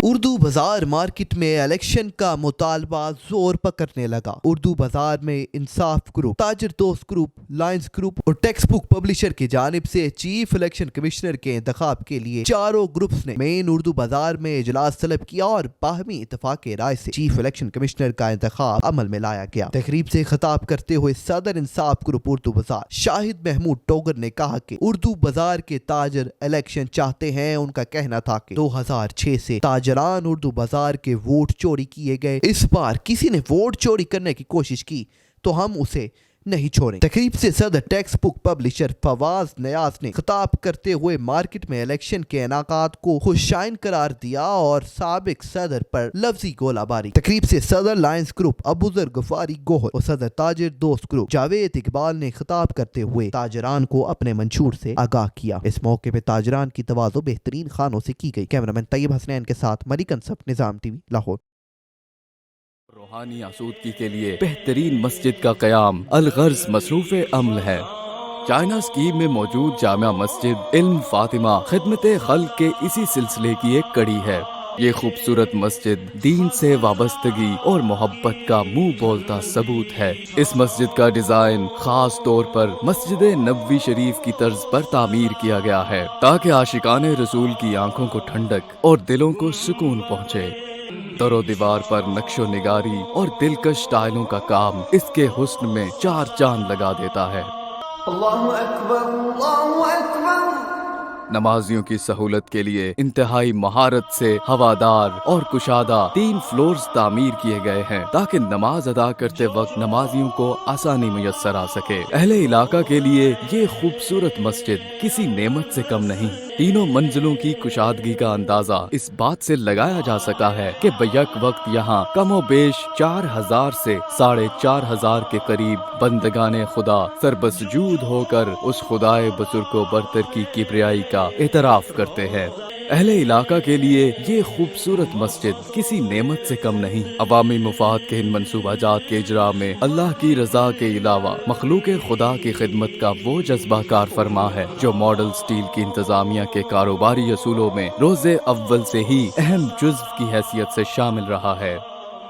اردو بازار مارکیٹ میں الیکشن کا مطالبہ زور پکڑنے لگا۔ اردو بازار میں انصاف گروپ، تاجر دوست گروپ، لائنز گروپ اور ٹیکسٹ بک پبلشر کی جانب سے چیف الیکشن کمشنر کے انتخاب کے لیے چاروں گروپس نے مین اردو بازار میں اجلاس طلب کیا اور باہمی اتفاق رائے سے چیف الیکشن کمشنر کا انتخاب عمل میں لایا گیا۔ تقریب سے خطاب کرتے ہوئے صدر انصاف گروپ اردو بازار شاہد محمود ٹوگر نے کہا کہ اردو بازار کے تاجر الیکشن چاہتے ہیں۔ ان کا کہنا تھا کہ 2006 سے تاجران اردو بازار کے ووٹ چوری کیے گئے، اس بار کسی نے ووٹ چوری کرنے کی کوشش کی تو ہم اسے نہیں چھوڑیں۔ تقریب سے صدر ٹیکسٹ بک پبلشر فواز نیاز نے خطاب کرتے ہوئے مارکیٹ میں الیکشن کے انعقاد کو خوشائن قرار دیا اور سابق صدر پر لفظی گولہ باری۔ تقریب سے صدر لائنز گروپ ابوذر غفاری گوہر اور صدر تاجر دوست گروپ جاوید اقبال نے خطاب کرتے ہوئے تاجران کو اپنے منشور سے آگاہ کیا۔ اس موقع پہ تاجران کی تواضع بہترین خانوں سے کی گئی۔ کیمرامین طیب حسنین کے ساتھ ملک انصف، نظام ٹی وی، لاہور۔ روحانی آسودگی کے لیے بہترین مسجد کا قیام الغرض مصروف عمل ہے۔ چائنا اسکیم میں موجود جامع مسجد علم فاطمہ خدمت خلق کے اسی سلسلے کی ایک کڑی ہے۔ یہ خوبصورت مسجد دین سے وابستگی اور محبت کا منہ بولتا ثبوت ہے۔ اس مسجد کا ڈیزائن خاص طور پر مسجد نبوی شریف کی طرز پر تعمیر کیا گیا ہے تاکہ عاشقان رسول کی آنکھوں کو ٹھنڈک اور دلوں کو سکون پہنچے۔ در و دیوار پر نقش و نگاری اور دلکش ٹائلوں کا کام اس کے حسن میں چار چاند لگا دیتا ہے۔ اللہ اکبر، اللہ اکبر۔ نمازیوں کی سہولت کے لیے انتہائی مہارت سے ہوادار اور کشادہ 3 فلورز تعمیر کیے گئے ہیں تاکہ نماز ادا کرتے وقت نمازیوں کو آسانی میسر آ سکے۔ اہل علاقہ کے لیے یہ خوبصورت مسجد کسی نعمت سے کم نہیں۔ تینوں منزلوں کی کشادگی کا اندازہ اس بات سے لگایا جا سکا ہے کہ بیک وقت یہاں کم و بیش 4000 سے 4500 کے قریب بندگان خدا سربسجود ہو کر اس خدائے بزرگ و برتر کی کبریائی کا اعتراف کرتے ہیں۔ اہل علاقہ کے لیے یہ خوبصورت مسجد کسی نعمت سے کم نہیں۔ عوامی مفاد کے ان منصوبہ جات کے اجراء میں اللہ کی رضا کے علاوہ مخلوق خدا کی خدمت کا وہ جذبہ کار فرما ہے جو ماڈل سٹیل کی انتظامیہ کے کاروباری اصولوں میں روز اول سے ہی اہم جزو کی حیثیت سے شامل رہا ہے۔